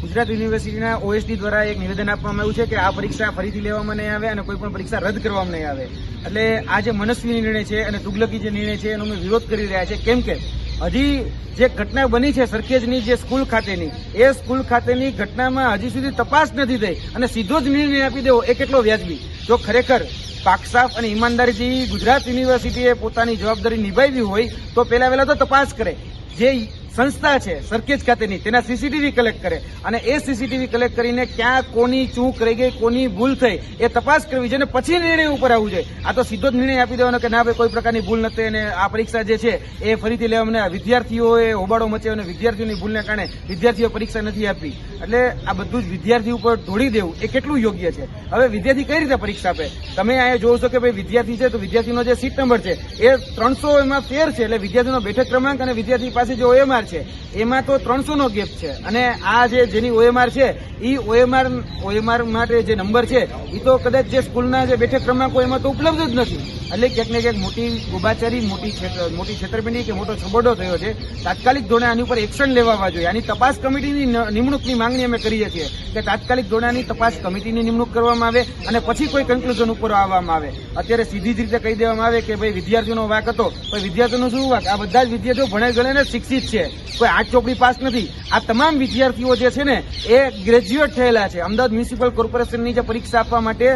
ગુજરાત યુનિવર્સિટીના ઓએસડી દ્વારા એક નિવેદન આપવામાં આવ્યું છે કે આ પરીક્ષા ફરીથી લેવામાં નહીં આવે અને કોઈ પણ પરીક્ષા રદ કરવામાં નહીં આવે. એટલે આ જે મનસ્વી નિર્ણય છે અને તુગલકી જે નિર્ણય છે એનો અમે વિરોધ કરી રહ્યા છે. કેમ કે હજી જે ઘટના બની છે સરખેજની જે સ્કૂલ ખાતેની, એ સ્કૂલ ખાતેની ઘટનામાં હજી સુધી તપાસ નથી થઈ અને સીધો જ નિર્ણય આપી દેવો એ કેટલો વ્યાજબી. જો ખરેખર પાકસાફ અને ઈમાનદારીથી ગુજરાત યુનિવર્સિટીએ પોતાની જવાબદારી નિભાવી હોય તો પહેલા વહેલા તો તપાસ કરે. જે સંસ્થા છે સરખેજ ખાતેની તેના સીસીટીવી કલેક્ટ કરે અને એ સીસીટીવી કલેક્ટ કરીને ક્યાં કોની ચૂક રહી ગઈ, કોની ભૂલ થઈ એ તપાસ કરવી જોઈએ અને પછી નિર્ણય ઉપર આવવું જોઈએ. આ તો સીધો જ નિર્ણય આપી દેવાનો કે ના ભાઈ કોઈ પ્રકારની ભૂલ નથી અને આ પરીક્ષા જે છે એ ફરીથી લેવામાં. વિદ્યાર્થીઓએ હોબાળો મચ્યો અને વિદ્યાર્થીઓની ભૂલને કારણે વિદ્યાર્થીઓ પરીક્ષા નથી આપી. એટલે આ બધું જ વિદ્યાર્થી ઉપર ઢોળી દેવું એ કેટલું યોગ્ય છે. હવે વિદ્યાર્થી કઈ રીતે પરીક્ષા આપે? તમે અહીંયા જોવો છો કે ભાઈ વિદ્યાર્થી છે તો વિદ્યાર્થીનો જે સીટ નંબર છે એ 300 એમાં 13 છે. એટલે વિદ્યાર્થીનો બેઠક ક્રમાંક અને વિદ્યાર્થી પાસે જે OMR છે એમાં તો 300 નો ગેપ છે. અને આ જેની OMR છે એ OMR માટે જે નંબર છે એ તો કદાચ જે સ્કૂલના જે બેઠક ક્રમાંકો એમાં તો ઉપલબ્ધ જ નથી. એટલે ક્યાંક ને ક્યાંક મોટી ગોબાચારી, મોટી છેતરપિંડી કે મોટો છબોડો થયો છે. તાત્કાલિક ધોરણે આની ઉપર એક્શન લેવા જોઈએ. આની તપાસ કમિટીની નિમણૂકની માંગણી અમે કરીએ છીએ કે તાત્કાલિક ધોરણે આની તપાસ કમિટીની નિમણૂક કરવામાં આવે અને પછી કોઈ કન્ક્લુઝન ઉપર આવવામાં આવે. અત્યારે સીધી જ રીતે કહી દેવામાં આવે કે ભાઈ વિદ્યાર્થીઓનો વાક હતો. પણ વિદ્યાર્થીઓનો શું વાક? આ બધા જ વિદ્યાર્થીઓ ભણે ગણે શિક્ષિત છે, કોઈ 8 ચોપડી પાસ નથી. આ તમામ વિદ્યાર્થીઓ જે છે ને એ ગ્રેજ્યુએટ થયેલા છે. અમદાવાદ મ્યુનિસિપલ કોર્પોરેશનની જે પરીક્ષા આપવા માટે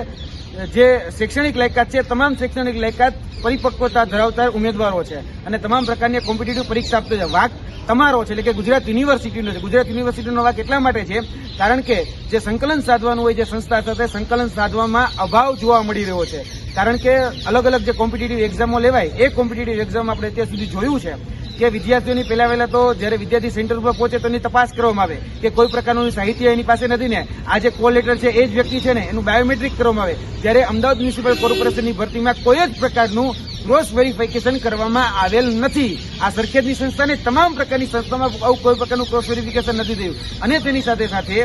જે શૈક્ષણિક લાયકાત છે તમામ શૈક્ષણિક લાયકાત પરિપક્વતા ધરાવતા ઉમેદવારો છે અને તમામ પ્રકારની કોમ્પિટિટિવ પરીક્ષા આપતો છે. વાક તમારો છે, એટલે કે ગુજરાત યુનિવર્સિટીનો છે. ગુજરાત યુનિવર્સિટીનો વાક એટલા માટે છે કારણ કે જે સંકલન સાધવાનું હોય જે સંસ્થા સાથે સંકલન સાધવામાં અભાવ જોવા મળી રહ્યો છે. કારણ કે અલગ અલગ જે કોમ્પિટિટિવ એક્ઝામો લેવાય એ કોમ્પિટિટિવ એક્ઝામ આપણે અત્યાર સુધી જોયું છે કે વિદ્યાર્થીઓની પહેલા વહેલા તો જ્યારે વિદ્યાર્થી સેન્ટર ઉપર પહોંચે તો એની તપાસ કરવામાં આવે કે કોઈ પ્રકારનું સાહિત્ય એની પાસે નથી ને, આ જે કોલ લેટર છે એ જ વ્યક્તિ છે ને એનું બાયોમેટ્રિક કરવામાં આવે. જ્યારે અમદાવાદ મ્યુનિસિપલ કોર્પોરેશનની ભરતીમાં કોઈ જ પ્રકારનું ક્રોસ વેરિફિકેશન કરવામાં આવેલ નથી. આ સરખેજની સંસ્થાને તમામ પ્રકારની સંસ્થામાં આવું કોઈ પ્રકારનું ક્રોસ વેરિફિકેશન નથી થયું. અને તેની સાથે સાથે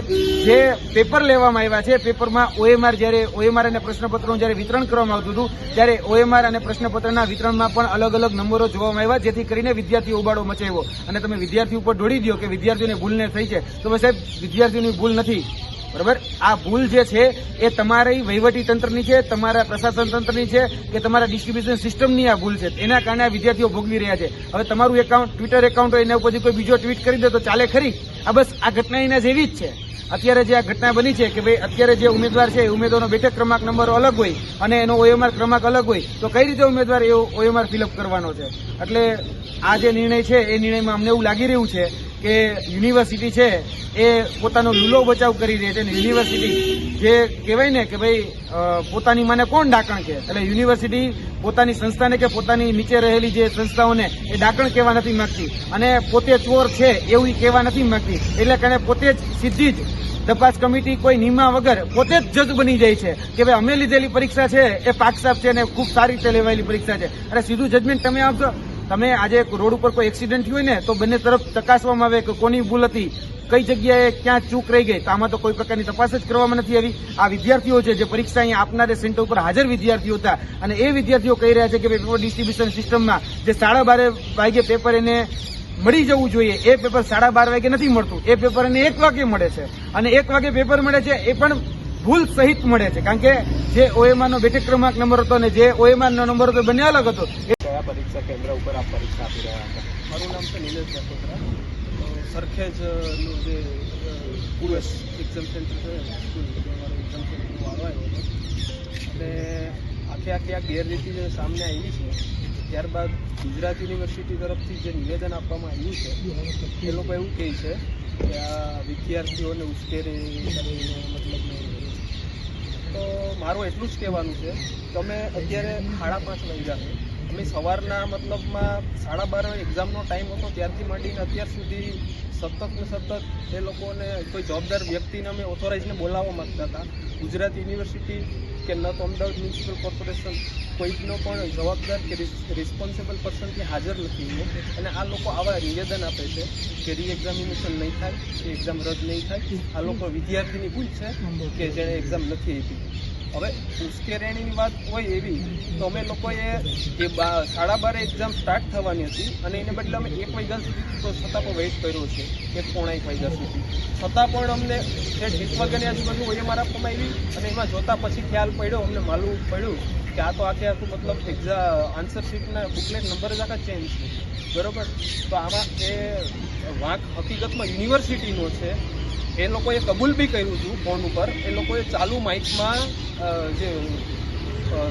જે પેપર લેવામાં આવ્યા છે પેપરમાં OMR અને પ્રશ્નપત્રોનું જ્યારે વિતરણ કરવામાં આવતું હતું ત્યારે OMR અને પ્રશ્નપત્રના વિતરણમાં પણ અલગ અલગ નંબરો જોવામાં આવ્યા, જેથી કરીને વિદ્યાર્થીઓ ઉબાડો મચાવ્યો. અને તમે વિદ્યાર્થી ઉપર ઢોળી દો કે વિદ્યાર્થીઓને ભૂલને થઈ છે, તો સાહેબ વિદ્યાર્થીઓની ભૂલ નથી. બરાબર, આ ભૂલ જે છે એ તમારી વહીવટી તંત્રની છે, તમારા પ્રશાસન તંત્રની છે કે તમારા ડિસ્ટ્રીબ્યુશન સિસ્ટમની આ ભૂલ છે. એના કારણે આ વિદ્યાર્થીઓ ભોગવી રહ્યા છે. હવે તમારું ટ્વિટર એકાઉન્ટ હોય એના ઉપર કોઈ બીજો ટ્વીટ કરી દે તો ચાલે ખરી? આ બસ આ ઘટના એના જેવી જ છે. અત્યારે જે આ ઘટના બની છે કે ભાઈ અત્યારે જે ઉમેદવાર છે એ ઉમેદવારનો બેઠક ક્રમાંક નંબર અલગ હોય અને એનો OMR ક્રમાંક અલગ હોય, તો કઈ રીતે ઉમેદવાર એવો OMR ફિલઅપ કરવાનો છે? એટલે આ જે નિર્ણય છે એ નિર્ણયમાં અમને એવું લાગી રહ્યું છે કે યુનિવર્સિટી છે એ પોતાનો લૂલો બચાવ કરી રહી છે. અને યુનિવર્સિટી જે કહેવાય ને કે ભાઈ પોતાની માને કોણ ડાકણ કે, એટલે યુનિવર્સિટી પોતાની સંસ્થાને કે પોતાની નીચે રહેલી જે સંસ્થાઓને એ ડાકણ કહેવા નથી માંગતી અને પોતે ચોર છે એવું કહેવા નથી માંગતી. એટલે કારણે પોતે જ સીધી જ તપાસ કમિટી કોઈ નિમા વગર પોતે જ જજ બની જાય છે કે ભાઈ અમે લીધેલી પરીક્ષા છે એ પાકસાફ છે અને ખૂબ સારી રીતે લેવાયેલી પરીક્ષા છે. અને સીધું જજમેન્ટ તમે આપશો. તમે આજે રોડ ઉપર કોઈ એક્સિડન્ટ હોય ને તો બંને તરફ ચકાસવામાં આવે કે કોની ભૂલ હતી, કઈ જગ્યાએ ક્યાં ચૂક રહી ગઈ. તો આમાં તો કોઈ પ્રકારની તપાસ જ કરવામાં નથી આવી. આ વિદ્યાર્થીઓ છે જે પરીક્ષા અહીંયા આપનારે સેન્ટર ઉપર હાજર વિદ્યાર્થીઓ હતા અને એ વિદ્યાર્થીઓ કહી રહ્યા છે કે પેપર ડિસ્ટ્રીબ્યુશન સિસ્ટમમાં જે 12:30 વાગે પેપર એને મળી જવું જોઈએ એ પેપર 12:30 વાગે નથી મળતું. એ પેપર એને 1 વાગે મળે છે અને 1 વાગે પેપર મળે છે એ પણ ભૂલ સહિત મળે છે. કારણ કે જે OMR નો બેઠક ક્રમાંક નંબર હતો અને જે OMR નો નંબર હતો બંને અલગ હતો. કયા પરીક્ષા કેન્દ્ર ઉપર આપ પરીક્ષા આપી રહ્યા હતા? મારું નામ છે નિલેશ જાખોત્રા. સરખેજનું જે US એક્ઝામ સેન્ટર છે સ્કૂલ મારો એક્ઝામ સેન્ટરનો વારો આવ્યો હતો અને આખી આ ગેરરીતિ જે સામે આવી છે, ત્યારબાદ ગુજરાત યુનિવર્સિટી તરફથી જે નિવેદન આપવામાં આવ્યું છે એ લોકો એવું કહે છે કે આ વિદ્યાર્થીઓને ઉશ્કેરી કરીને મતલબ તો મારું એટલું જ કહેવાનું છે કે અમે અત્યારે 5:30 વાગ્યા છે. અમે સવારના મતલબમાં 12:30 એક્ઝામનો ટાઈમ હતો ત્યારથી માંડીને અત્યાર સુધી સતત એ લોકોને કોઈ જવાબદાર વ્યક્તિને અમે ઓથોરાઇઝને બોલાવવા માંગતા હતા. ગુજરાત યુનિવર્સિટી કે ન તો અમદાવાદ મ્યુનિસિપલ કોર્પોરેશન કોઈનો પણ જવાબદાર કે રિસ્પોન્સિબલ પર્સન ત્યાં હાજર નથી. અને આ લોકો આવા નિવેદન આપે છે કે રીએક્ઝામિનેશન નહીં થાય, કે એક્ઝામ રદ નહીં થાય. આ લોકો વિદ્યાર્થીની ભૂલ છે કે જેણે એક્ઝામ નથી આપી. હવે ઉશ્કેરણીની વાત હોય એવી તો અમે લોકોએ એ 12:30 એક્ઝામ સ્ટાર્ટ થવાની હતી અને એને બદલે અમે 1 વાગ્યા સુધી તો છતાં પણ વેઇટ કર્યો છે, 1:45 વાગ્યા સુધી. છતાં પણ અમને 1 વાગ્યાની આજુબાજુ OMR આપવામાં આવી અને એમાં જોતા પછી ખ્યાલ પડ્યો, અમને માલુમ પડ્યું કે આ તો આખું મતલબ આન્સર શીટના બુકલેટ નંબર જ આખા ચેન્જ છે, બરોબર. તો આમાં એ વાંક હકીકતમાં યુનિવર્સિટીનો છે. એ લોકોએ કબૂલ બી કર્યું હતું ફોન ઉપર. એ લોકોએ ચાલુ માઇકમાં જે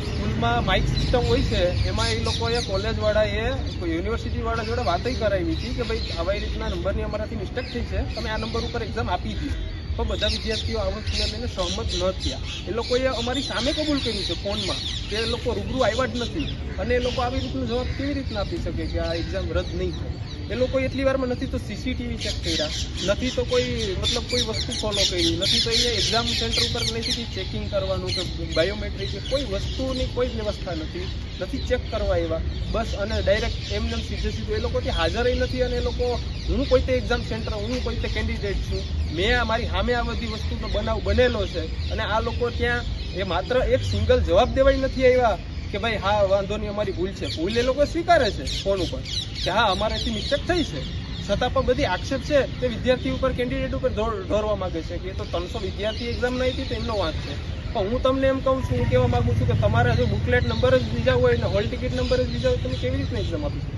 સ્કૂલમાં માઇક સિસ્ટમ હોય છે એમાં એ લોકોએ કોલેજવાળાએ યુનિવર્સિટીવાળા જોડે વાતય કરાવી હતી કે ભાઈ આવી રીતના નંબરની અમારાથી મિસ્ટેક થઈ છે, તમે આ નંબર ઉપર એક્ઝામ આપી હતી. તો બધા વિદ્યાર્થીઓ આ વસ્તુને લઈને સહમત ન થયા. એ લોકોએ અમારી સામે કબૂલ કર્યું છે ફોનમાં કે એ લોકો રૂબરૂ આવ્યા જ નથી અને એ લોકો આવી રીતનો જવાબ કેવી રીતના આપી શકે કે આ એક્ઝામ રદ નહીં થાય. એ લોકો એટલી વારમાં નથી તો CCTV ચેક કર્યા, નથી તો કોઈ મતલબ કોઈ વસ્તુ ફોલો કરી, નથી તો અહીંયા એક્ઝામ સેન્ટર ઉપર નથી ચેકિંગ કરવાનું કે બાયોમેટ્રિક કે કોઈ વસ્તુની કોઈ જ વ્યવસ્થા નથી ચેક કરવા એવા. બસ અને ડાયરેક્ટ એમને સીધે એ લોકો ત્યાં હાજર નથી અને એ લોકો હું કોઈ તે એક્ઝામ સેન્ટર, હું કોઈ તે કેન્ડિડેટ છું, મેં મારી સામે આ બધી વસ્તુનો બનાવ બનેલો છે અને આ લોકો ત્યાં એ માત્ર એક સિંગલ જવાબ દેવાય નથી આવ્યા કે ભાઈ હા વાંધો નહીં અમારી ભૂલ છે. ભૂલ એ લોકો સ્વીકારે છે ફોન ઉપર કે હા અમારાથી મિસ્ટેક થઈ છે, છતાં પણ બધી આક્ષેપ છે તે વિદ્યાર્થી ઉપર, કેન્ડિડેટ ઉપર ઢોરવા માંગે છે કે એ તો 300 વિદ્યાર્થી એક્ઝામ નહીં હતી તો એમનો વાંક છે. પણ હું તમને એમ કહું છું, હું કહેવા માગું છું કે તમારા જો બુકલેટ નંબર જ બીજા હોય ને હોલ ટિકિટ નંબર જ બીજા હોય, તમે કેવી રીતના એક્ઝામ આપી શકો?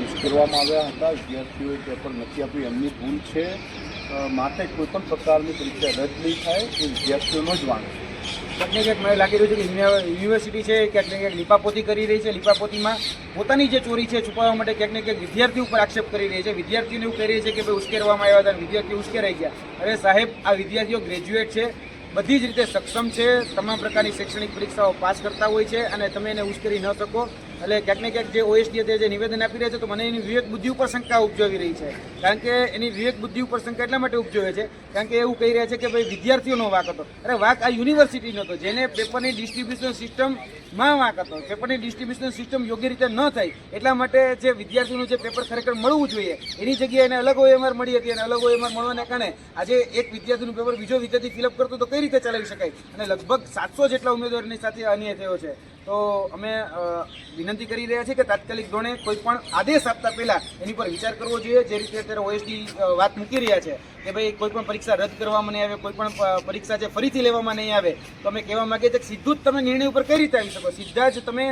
ઉશ્કેરવામાં આવ્યા હતા, વિદ્યાર્થીઓએ પેપર નથી આપ્યું, એમની ભૂલ છે. માટે કોઈ પણ પ્રકારની પરીક્ષા રદ નહીં થાય એ વિદ્યાર્થીઓનો જ વાંક છે. ક્યાંક ને ક્યાંક મને લાગી રહ્યું છે કે યુનિવર્સિટી છે ક્યાંક ને ક્યાંક લીપાપોતી કરી રહી છે. લીપાપોતીમાં પોતાની જે ચોરી છે છુપાવવા માટે ક્યાંક ને ક્યાંક વિદ્યાર્થી ઉપર આક્ષેપ કરી રહી છે. વિદ્યાર્થીઓને એવું કહી રહી છે કે ભાઈ ઉશ્કેરવામાં આવ્યા હતા, વિદ્યાર્થીઓ ઉશ્કેરાઈ ગયા. અરે સાહેબ, આ વિદ્યાર્થીઓ ગ્રેજ્યુએટ છે, બધી જ રીતે સક્ષમ છે, તમામ પ્રકારની શૈક્ષણિક પરીક્ષાઓ પાસ કરતા હોય છે અને તમે એને ઉશ્કેરી ન શકો. એટલે ક્યાંક ને ક્યાંક જે OSD જે નિવેદન આપી રહ્યા છે તો મને એની વિવેક બુદ્ધિ ઉપર શંકા ઉપજાવી રહી છે. કારણ કે એની વિવેક બુદ્ધિ ઉપર શંકા એટલા માટે ઉપજાવે છે કારણ કે એવું કહી રહ્યા છે કે ભાઈ વિદ્યાર્થીઓનો વાંક હતો. અરે વાંક આ યુનિવર્સિટીનો હતો, જેને પેપરની ડિસ્ટ્રીબ્યુશન સિસ્ટમમાં વાંક હતો. પેપરની ડિસ્ટ્રીબ્યુશન સિસ્ટમ યોગ્ય રીતે ન થઈ એટલા માટે જે વિદ્યાર્થીઓનું જે પેપર ખરેખર મળવું જોઈએ એની જગ્યાએ એને અલગ OMR મળી હતી અને અલગ OMR મળવાને કારણે આજે એક વિદ્યાર્થીનું પેપર બીજો વિદ્યાર્થી ફિલઅપ કરતો તો કઈ રીતે ચલાવી શકાય? અને લગભગ 700 જેટલા ઉમેદવારોની સાથે અન્યાય થયો છે. તો અમે વિનંતી કરી રહ્યા છીએ કે તાત્કાલિક ધોરણે કોઈ પણ આદેશ આપતા પહેલા એની પર વિચાર કરવો જોઈએ. જે રીતે અત્યારે OSD વાત મૂકી રહ્યા છે કે ભાઈ કોઈ પણ પરીક્ષા રદ કરવામાં નહીં આવે, કોઈ પણ પરીક્ષા જે ફરીથી લેવામાં નહીં આવે, તો અમે કહેવા માંગીએ છીએ કે સીધું જ તમે નિર્ણય ઉપર કઈ રીતે આવી શકો? સીધા જ તમે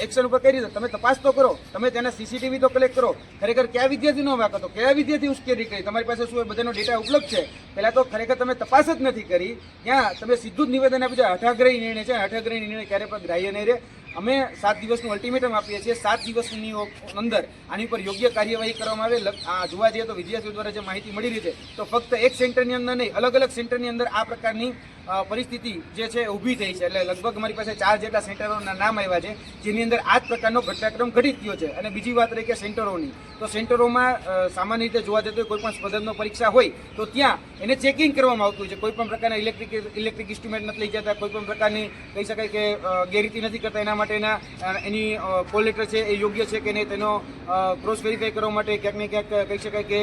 એક્શન ઉપર કઈ રીતે? તમે તપાસ તો કરો, તમે તેના CCTV તો કલેક્ટ કરો. ખરેખર કયા વિદ્યાર્થીનો વાંક હતો, કયા વિદ્યાર્થી ઉશ્કેરી કરી, તમારી પાસે શું બધાનો ડેટા ઉપલબ્ધ છે? પહેલા તો ખરેખર તમે તપાસ જ નથી કરી, ત્યાં તમે સીધું જ નિવેદન આપ્યું છે. હઠાગ્રહી નિર્ણય છે, હઠાગ્રહી નિર્ણય ક્યારે પણ ગ્રાહ્ય નહીં રહે. અમે 7 દિવસનું અલ્ટિમેટમ આપીએ છીએ. 7 દિવસની અંદર આની પર યોગ્ય કાર્યવાહી કરવામાં આવે. જોવા જઈએ તો વિદ્યાર્થીઓ દ્વારા જે માહિતી મળી રહી છે તો ફક્ત એક સેન્ટરની અંદર નહીં, અલગ અલગ સેન્ટરની અંદર આ પ્રકારની પરિસ્થિતિ જે છે ઊભી થઈ છે. એટલે લગભગ અમારી પાસે 4 જેટલા સેન્ટરોના નામ આવ્યા છે જેની અંદર આ જ પ્રકારનો ઘટનાક્રમ ઘટિત થયો છે. અને બીજી વાત રહી કે સેન્ટરોની, તો સેન્ટરોમાં સામાન્ય રીતે જોવા જતો કોઈ પણ સ્પર્ધાત્મક પરીક્ષા હોય તો ત્યાં એને ચેકિંગ કરવામાં આવતું હોય છે. કોઈ પણ પ્રકારના ઇલેક્ટ્રિક ઇન્સ્ટ્રુમેન્ટ નથી લઈ જતા, કોઈ પણ પ્રકારની કહી શકાય કે ગેરરીતિ નથી કરતા. એના માટેના એની કોલ લેટર છે એ યોગ્ય છે કે નહીં તેનો ક્રોસ વેરીફાઈ કરવા માટે ક્યાંક ને ક્યાંક કહી શકાય કે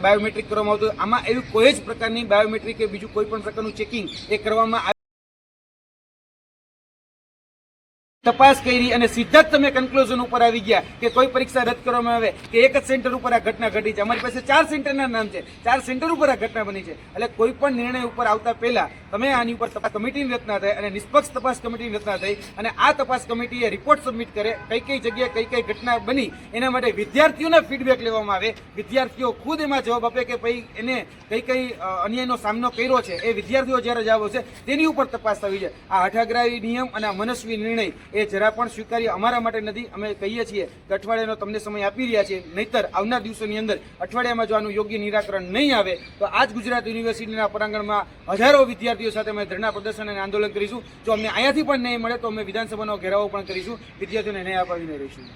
બાયોમેટ્રિક કરવામાં આવતું. આમાં એવી કોઈ જ પ્રકારની બાયોમેટ્રિક કે બીજું કોઈ પણ પ્રકારનું ચેકિંગ એ કરવામાં આવે. તપાસ કરી અને સીધા જ તમે કન્ક્લુઝન ઉપર આવી ગયા કે કોઈ પરીક્ષા રદ કરવામાં આવે કે એક જ સેન્ટર ઉપર આ ઘટના ઘટી છે. અમારી પાસે 4 સેન્ટરના નામ છે, 4 સેન્ટર ઉપર આ ઘટના બની છે. એટલે કોઈ પણ નિર્ણય ઉપર આવતા પહેલા તમે આની ઉપર તપાસ કમિટીની રચના થાય અને નિષ્પક્ષ તપાસ કમિટીની રચના થઈ અને આ તપાસ કમિટીએ રિપોર્ટ સબમિટ કરે કઈ જગ્યાએ કઈ ઘટના બની, એના માટે વિદ્યાર્થીઓના ફીડબેક લેવામાં આવે. વિદ્યાર્થીઓ ખુદ એમાં જવાબ આપે કે ભાઈ એને કઈ અન્યાયનો સામનો કર્યો છે. એ વિદ્યાર્થીઓ જ્યારે જવાબ આવશે તેની ઉપર તપાસ થવી છે. આ હઠાગ્રાહી નિયમ અને આ મનસ્વી નિર્ણય એ જરા પણ સ્વીકાર્ય અમારા માટે નથી. અમે કહીએ છીએ કે અઠવાડિયાનો તમને સમય આપી રહ્યા છીએ, નહીતર આવનાર દિવસોની અંદર અઠવાડિયામાં જો આનું યોગ્ય નિરાકરણ નહીં આવે તો આજ ગુજરાત યુનિવર્સિટીના પ્રાંગણમાં હજારો વિદ્યાર્થીઓ સાથે અમે ધરણા પ્રદર્શન અને આંદોલન કરીશું. જો અમને અહીંયાથી પણ નહીં મળે તો અમે વિધાનસભાનો ઘેરાવો પણ કરીશું. વિદ્યાર્થીઓને ન્યાય અપાવીને રહીશું.